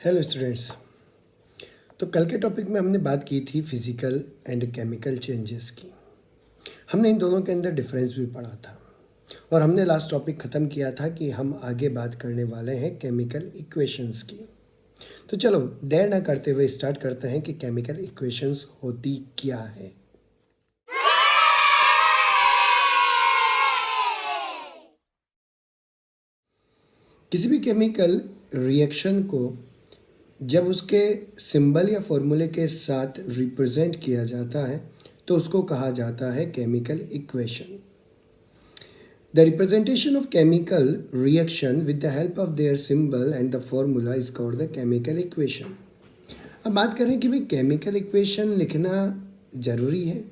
Hello students. तो कल के टॉपिक में हमने बात की थी फिज़िकल एंड केमिकल चेंजेस की। हमने इन दोनों के अंदर डिफरेंस भी पढ़ा था और हमने लास्ट टॉपिक ख़त्म किया था कि हम आगे बात करने वाले हैं केमिकल इक्वेशंस की। तो चलो देर ना करते हुए स्टार्ट करते हैं कि केमिकल इक्वेशंस होती क्या है। किसी भी केमिकल रिएक्शन को जब उसके सिंबल या फॉर्मूले के साथ रिप्रेजेंट किया जाता है तो उसको कहा जाता है chemical equation. The representation of chemical reaction with the help of their symbol and the formula is called the chemical equation। अब बात करें कि भाई केमिकल इक्वेशन लिखना ज़रूरी है।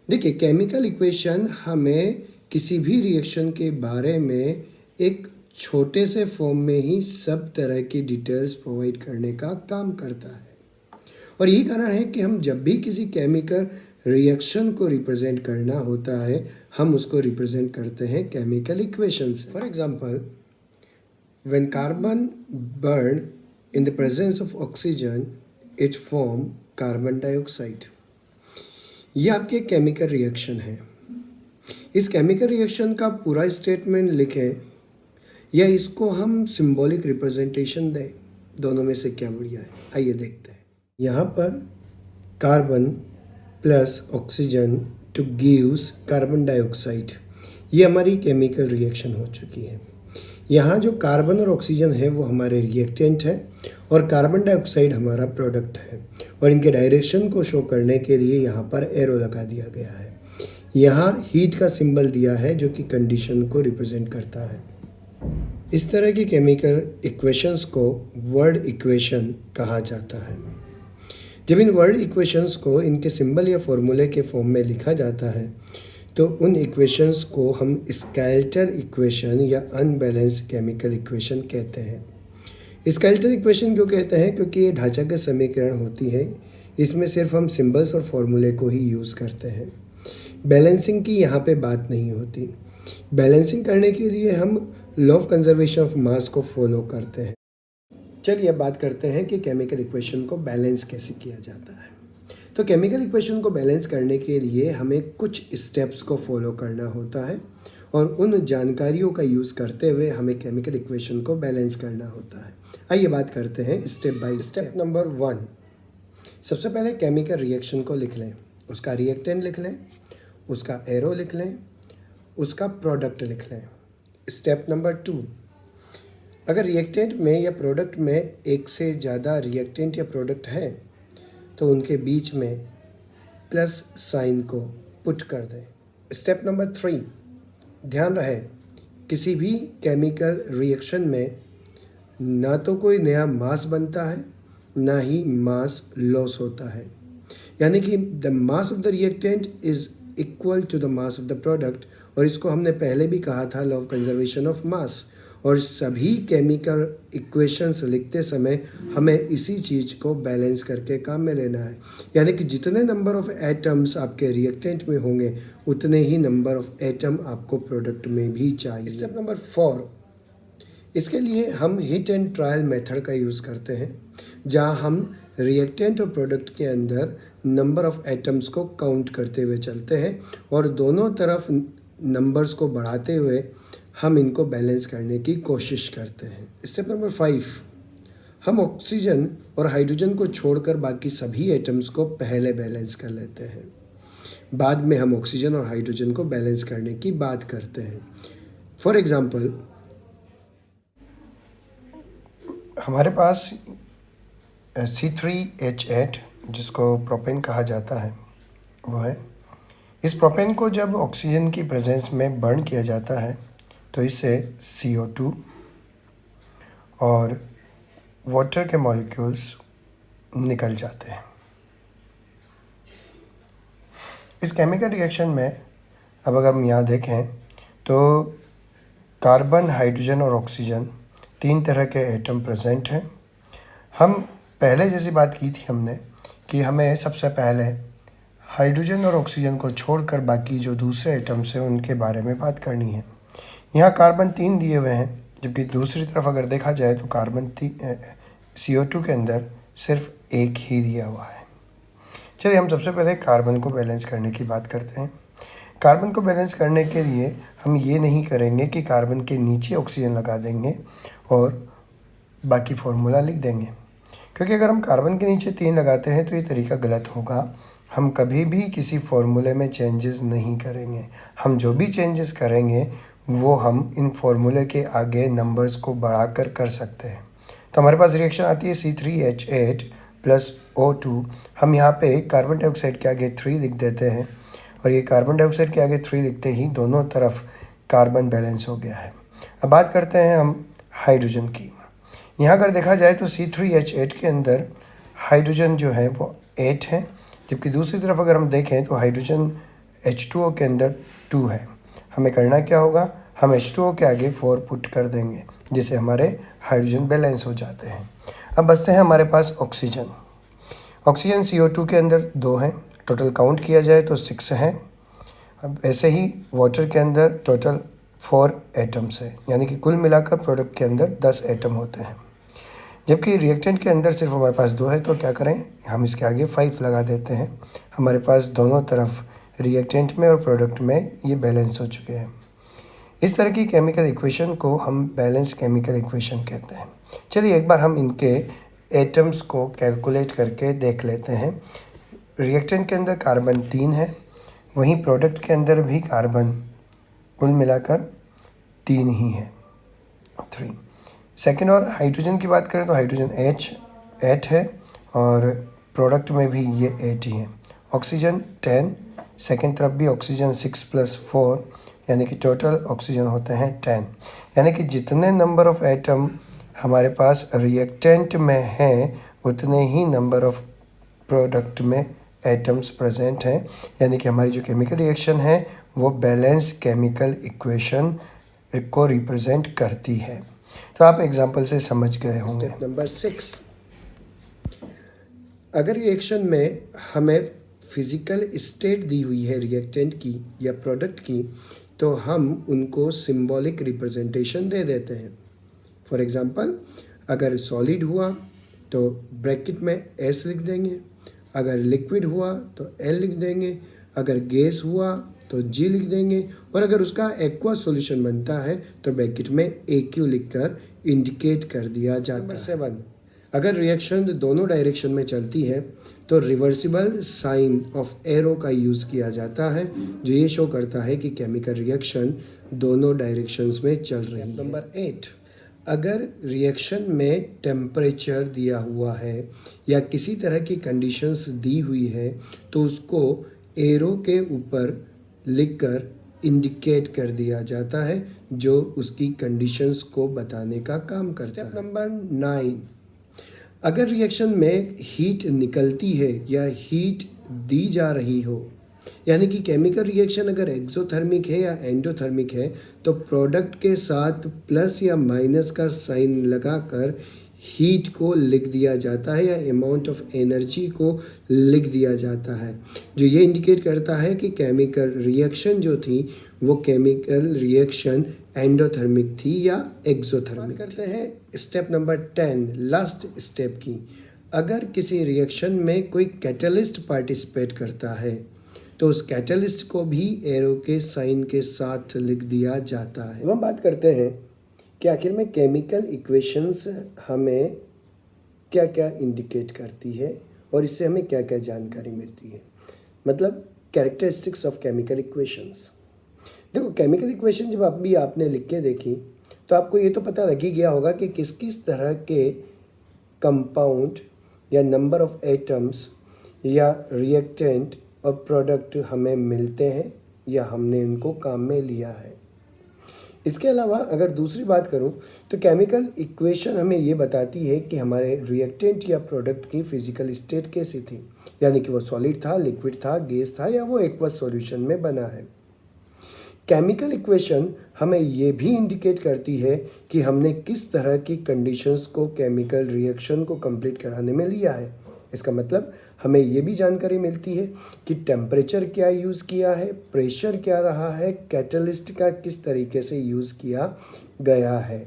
देखिए, केमिकल इक्वेशन हमें किसी भी रिएक्शन के बारे में एक छोटे से फॉर्म में ही सब तरह की डिटेल्स प्रोवाइड करने का काम करता है और यही कारण है कि हम जब भी किसी केमिकल रिएक्शन को रिप्रेजेंट करना होता है हम उसको रिप्रेजेंट करते हैं केमिकल इक्वेशन से। For example, when carbon burn in the presence of oxygen it form carbon dioxide. ये आपके केमिकल रिएक्शन है। इस केमिकल रिएक्शन का पूरा स्टेटमेंट लिखें या इसको हम सिंबॉलिक रिप्रेजेंटेशन दें, दोनों में से क्या बढ़िया है, आइए देखते हैं। यहाँ पर carbon plus oxygen two gives carbon dioxide, ये हमारी केमिकल रिएक्शन हो चुकी है। यहाँ जो कार्बन और ऑक्सीजन है वो हमारे रिएक्टेंट है और कार्बन डाइऑक्साइड हमारा प्रोडक्ट है और इनके डायरेक्शन को शो करने के लिए यहाँ पर एरो लगा दिया गया है। यहाँ हीट का सिंबल दिया है जो कि कंडीशन को रिप्रेजेंट करता है। इस तरह की केमिकल इक्वेशंस को वर्ड इक्वेशन कहा जाता है। जब इन वर्ड इक्वेशंस को इनके सिंबल या फॉर्मूले के फॉर्म में लिखा जाता है तो उन इक्वेशंस को हम स्केलेटल इक्वेशन या अनबैलेंस्ड केमिकल इक्वेशन कहते हैं। स्केलेटल इक्वेशन क्यों कहते हैं? क्योंकि ये ढांचा के समीकरण होती है, इसमें सिर्फ हम सिंबल्स और फॉर्मूले को ही यूज़ करते हैं। बैलेंसिंग की यहाँ पे बात नहीं होती। बैलेंसिंग करने के लिए हम लॉ ऑफ कंजर्वेशन ऑफ मास को फॉलो करते हैं। चलिए अब बात करते हैं कि केमिकल इक्वेशन को बैलेंस कैसे किया जाता है। तो केमिकल इक्वेशन को बैलेंस करने के लिए हमें कुछ स्टेप्स को फॉलो करना होता है और उन जानकारियों का यूज़ करते हुए हमें केमिकल इक्वेशन को बैलेंस करना होता है। आइए बात करते हैं स्टेप बाय स्टेप। नंबर 1, सबसे पहले केमिकल रिएक्शन को लिख लें, उसका रिएक्टेंट लिख लें, उसका एरो लिख लें, उसका प्रोडक्ट लिख लें। स्टेप नंबर 2, अगर रिएक्टेंट में या प्रोडक्ट में एक से ज़्यादा रिएक्टेंट या प्रोडक्ट है तो उनके बीच में प्लस साइन को पुट कर दें। स्टेप नंबर 3, ध्यान रहे किसी भी केमिकल रिएक्शन में ना तो कोई नया मास बनता है ना ही मास लॉस होता है, यानी कि the mass of the reactant is equal to the mass of the product, और इसको हमने पहले भी कहा था law of conservation of mass. और सभी केमिकल इक्वेशंस लिखते समय हमें इसी चीज़ को बैलेंस करके काम में लेना है, यानी कि जितने नंबर ऑफ़ एटम्स आपके रिएक्टेंट में होंगे उतने ही नंबर ऑफ़ एटम आपको प्रोडक्ट में भी चाहिए। स्टेप नंबर 4, इसके लिए हम हिट एंड ट्रायल मेथड का यूज़ करते हैं, जहां हम रिएक्टेंट और प्रोडक्ट के अंदर नंबर ऑफ़ एटम्स को काउंट करते हुए चलते हैं और दोनों तरफ नंबर्स को बढ़ाते हुए हम इनको बैलेंस करने की कोशिश करते हैं। स्टेप नंबर 5, हम ऑक्सीजन और हाइड्रोजन को छोड़कर बाकी सभी एटम्स को पहले बैलेंस कर लेते हैं, बाद में हम ऑक्सीजन और हाइड्रोजन को बैलेंस करने की बात करते हैं। फॉर एग्जांपल, हमारे पास C3H8 जिसको प्रोपेन कहा जाता है वो है। इस प्रोपेन को जब ऑक्सीजन की प्रेजेंस में बर्न किया जाता है तो इससे CO2 और वाटर के मॉलिक्यूल्स निकल जाते हैं। इस केमिकल रिएक्शन में अब अगर हम यहाँ देखें तो कार्बन, हाइड्रोजन और ऑक्सीजन 3 तरह के एटम प्रेजेंट हैं। हम पहले जैसी बात की थी हमने कि हमें सबसे पहले हाइड्रोजन और ऑक्सीजन को छोड़कर बाकी जो दूसरे एटम्स हैं उनके बारे में बात करनी है। यहाँ कार्बन 3 दिए हुए हैं, जबकि दूसरी तरफ अगर देखा जाए तो कार्बन CO2 के अंदर सिर्फ एक ही दिया हुआ है। चलिए हम सबसे पहले कार्बन को बैलेंस करने की बात करते हैं। कार्बन को बैलेंस करने के लिए हम ये नहीं करेंगे कि कार्बन के नीचे ऑक्सीजन लगा देंगे और बाकी फार्मूला लिख देंगे, क्योंकि अगर हम कार्बन के नीचे 3 लगाते हैं तो ये तरीका गलत होगा। हम कभी भी किसी फार्मूले में चेंजेस नहीं करेंगे। हम जो भी चेंजेस करेंगे वो हम इन फार्मूले के आगे नंबर्स को बढ़ाकर कर सकते हैं। तो हमारे पास रिएक्शन आती है C3H8 + O2। हम यहाँ पे कार्बन डाइऑक्साइड के आगे 3 लिख देते हैं और ये कार्बन डाइऑक्साइड के आगे 3 लिखते ही दोनों तरफ कार्बन बैलेंस हो गया है। अब बात करते हैं हम हाइड्रोजन की। यहाँ अगर देखा जाए तो C3H8 के अंदर हाइड्रोजन जो है वो 8 है, जबकि दूसरी तरफ अगर हम देखें तो हाइड्रोजन H2O के अंदर 2 है। हमें करना क्या होगा, हम H2O के आगे 4 पुट कर देंगे, जिससे हमारे हाइड्रोजन बैलेंस हो जाते हैं। अब बचते हैं हमारे पास ऑक्सीजन। ऑक्सीजन CO2 के अंदर 2 हैं, टोटल काउंट किया जाए तो 6 हैं। अब ऐसे ही वाटर के अंदर टोटल 4 एटम्स है, यानी कि कुल मिलाकर प्रोडक्ट के अंदर 10 एटम होते हैं। जबकि रिएक्टेंट के अंदर सिर्फ हमारे पास 2 है, तो क्या करें, हम इसके आगे 5 लगा देते हैं। हमारे पास दोनों तरफ रिएक्टेंट में और प्रोडक्ट में ये बैलेंस हो चुके हैं। इस तरह की केमिकल इक्वेशन को हम बैलेंस केमिकल इक्वेशन कहते हैं। चलिए एक बार हम इनके एटम्स को कैलकुलेट करके देख लेते हैं। रिएक्टेंट के अंदर कार्बन 3 है, वहीं प्रोडक्ट के अंदर भी कार्बन कुल मिलाकर 3 ही है, 3। सेकेंड और हाइड्रोजन की बात करें तो हाइड्रोजन H8 है और प्रोडक्ट में भी ये 8 ही है। ऑक्सीजन 10, सेकेंड तरफ भी ऑक्सीजन 6 + 4, यानी कि टोटल ऑक्सीजन होते हैं 10। यानी कि जितने नंबर ऑफ़ एटम हमारे पास रिएक्टेंट में हैं उतने ही नंबर ऑफ़ प्रोडक्ट में एटम्स प्रेजेंट हैं। यानी कि हमारी जो केमिकल रिएक्शन है वो बैलेंस केमिकल इक्वेशन को रिप्रेजेंट करती है। तो आप एग्जांपल से समझ गए होंगे। स्टेप नंबर 6, अगर रिएक्शन में हमें फिजिकल स्टेट दी हुई है रिएक्टेंट की या प्रोडक्ट की, तो हम उनको सिंबॉलिक रिप्रेजेंटेशन दे देते हैं। फॉर एग्जांपल, अगर सॉलिड हुआ तो ब्रैकेट में S लिख देंगे, अगर लिक्विड हुआ तो L लिख देंगे, अगर गैस हुआ तो G लिख देंगे, और अगर उसका एक्वा सॉल्यूशन बनता है तो ब्रैकेट में AQ लिखकर इंडिकेट कर दिया जाता है। 7, अगर रिएक्शन दोनों डायरेक्शन में चलती है तो रिवर्सिबल साइन ऑफ एरो का यूज़ किया जाता है, जो ये शो करता है कि केमिकल रिएक्शन दोनों डायरेक्शंस में चल रही है। नंबर 8, अगर रिएक्शन में टेम्परेचर दिया हुआ है या किसी तरह की कंडीशंस दी हुई है तो उसको एरो के ऊपर लिखकर इंडिकेट कर दिया जाता है, जो उसकी कंडीशंस को बताने का काम करता है। स्टेप नंबर 9, अगर रिएक्शन में हीट निकलती है या हीट दी जा रही हो, यानी कि केमिकल रिएक्शन अगर एक्सोथर्मिक है या एंडोथर्मिक है, तो प्रोडक्ट के साथ प्लस या माइनस का साइन लगाकर हीट को लिख दिया जाता है या अमाउंट ऑफ एनर्जी को लिख दिया जाता है, जो ये इंडिकेट करता है कि केमिकल रिएक्शन जो थी वो केमिकल रिएक्शन एंडोथर्मिक थी या एक्सोथर्मिक। करते हैं स्टेप नंबर 10, लास्ट स्टेप की। अगर किसी रिएक्शन में कोई कैटलिस्ट पार्टिसिपेट करता है तो उस कैटलिस्ट को भी एरो के साइन के साथ लिख दिया जाता है। अब हम बात करते हैं कि आखिर में केमिकल इक्वेशंस हमें क्या क्या इंडिकेट करती है और इससे हमें क्या क्या जानकारी मिलती है, मतलब कैरेक्टरिस्टिक्स ऑफ केमिकल इक्वेशंस। देखो, केमिकल इक्वेशन जब आपने लिख के देखी तो आपको ये तो पता लग ही गया होगा कि किस किस तरह के कंपाउंड या नंबर ऑफ एटम्स या रिएक्टेंट और प्रोडक्ट हमें मिलते हैं या हमने उनको काम में लिया है। इसके अलावा अगर दूसरी बात करूं तो केमिकल इक्वेशन हमें ये बताती है कि हमारे रिएक्टेंट या प्रोडक्ट की फिजिकल स्टेट कैसी थी, यानी कि वो सॉलिड था, लिक्विड था, गैस था या वो एक्वस सॉल्यूशन में बना है। केमिकल इक्वेशन हमें ये भी इंडिकेट करती है कि हमने किस तरह की कंडीशंस को केमिकल रिएक्शन को कंप्लीट कराने में लिया है। इसका मतलब हमें ये भी जानकारी मिलती है कि टेम्परेचर क्या यूज़ किया है, प्रेशर क्या रहा है, कैटलिस्ट का किस तरीके से यूज़ किया गया है।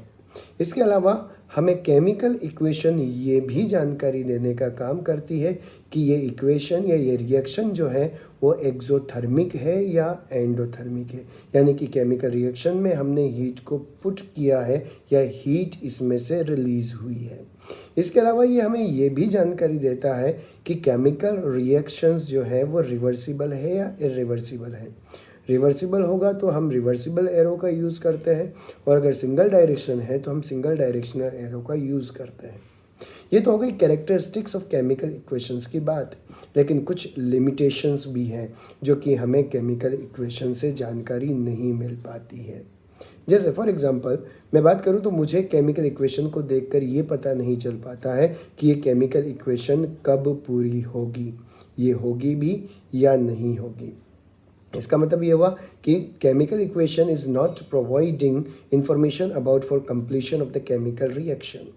इसके अलावा हमें केमिकल इक्वेशन ये भी जानकारी देने का काम करती है कि ये इक्वेशन या ये रिएक्शन जो है वो एक्सोथर्मिक है या एंडोथर्मिक है, यानी कि केमिकल रिएक्शन में हमने हीट को पुट किया है या हीट इसमें से रिलीज हुई है। इसके अलावा ये हमें ये भी जानकारी देता है कि केमिकल रिएक्शंस जो है वो रिवर्सिबल है या इरिवर्सिबल है। रिवर्सिबल होगा तो हम रिवर्सिबल एरो का यूज़ करते हैं, और अगर सिंगल डायरेक्शन है तो हम सिंगल डायरेक्शनल एरो का यूज़ करते हैं। ये तो हो गई कैरेक्टरिस्टिक्स ऑफ केमिकल इक्वेशंस की बात, लेकिन कुछ लिमिटेशंस भी हैं जो कि हमें केमिकल इक्वेशन से जानकारी नहीं मिल पाती है। जैसे फॉर एग्जांपल मैं बात करूं तो मुझे केमिकल इक्वेशन को देखकर ये पता नहीं चल पाता है कि ये केमिकल इक्वेशन कब पूरी होगी, ये होगी भी या नहीं होगी। इसका मतलब ये हुआ कि chemical equation is not providing information about for completion of the chemical reaction.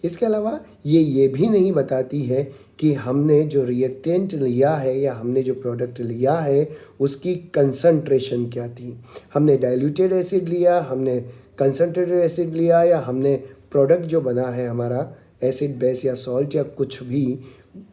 इसके अलावा ये भी नहीं बताती है कि हमने जो रिएक्टेंट लिया है या हमने जो प्रोडक्ट लिया है उसकी कंसंट्रेशन क्या थी। हमने डाइल्यूटेड एसिड लिया, हमने कंसंट्रेटेड एसिड लिया, या हमने प्रोडक्ट जो बना है हमारा एसिड बेस या सॉल्ट या कुछ भी,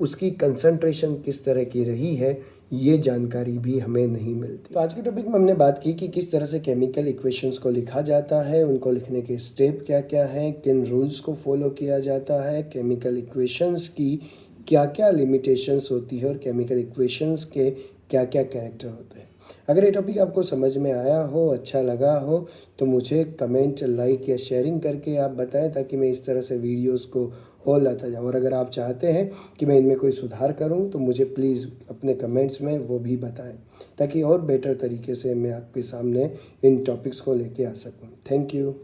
उसकी कंसंट्रेशन किस तरह की रही है, ये जानकारी भी हमें नहीं मिलती। तो आज के टॉपिक में हमने बात की कि किस तरह से केमिकल इक्वेशंस को लिखा जाता है, उनको लिखने के स्टेप क्या क्या हैं, किन रूल्स को फॉलो किया जाता है, केमिकल इक्वेशंस की क्या क्या लिमिटेशंस होती है और केमिकल इक्वेशंस के क्या क्या कैरेक्टर होते हैं। अगर ये टॉपिक आपको समझ में आया हो, अच्छा लगा हो, तो मुझे कमेंट, लाइक या शेयरिंग करके आप बताएं, ताकि मैं इस तरह से वीडियोस को और लाता जाऊँ। और अगर आप चाहते हैं कि मैं इनमें कोई सुधार करूं तो मुझे प्लीज़ अपने कमेंट्स में वो भी बताएं, ताकि और बेटर तरीके से मैं आपके सामने इन टॉपिक्स को लेके आ सकूं। Thank you.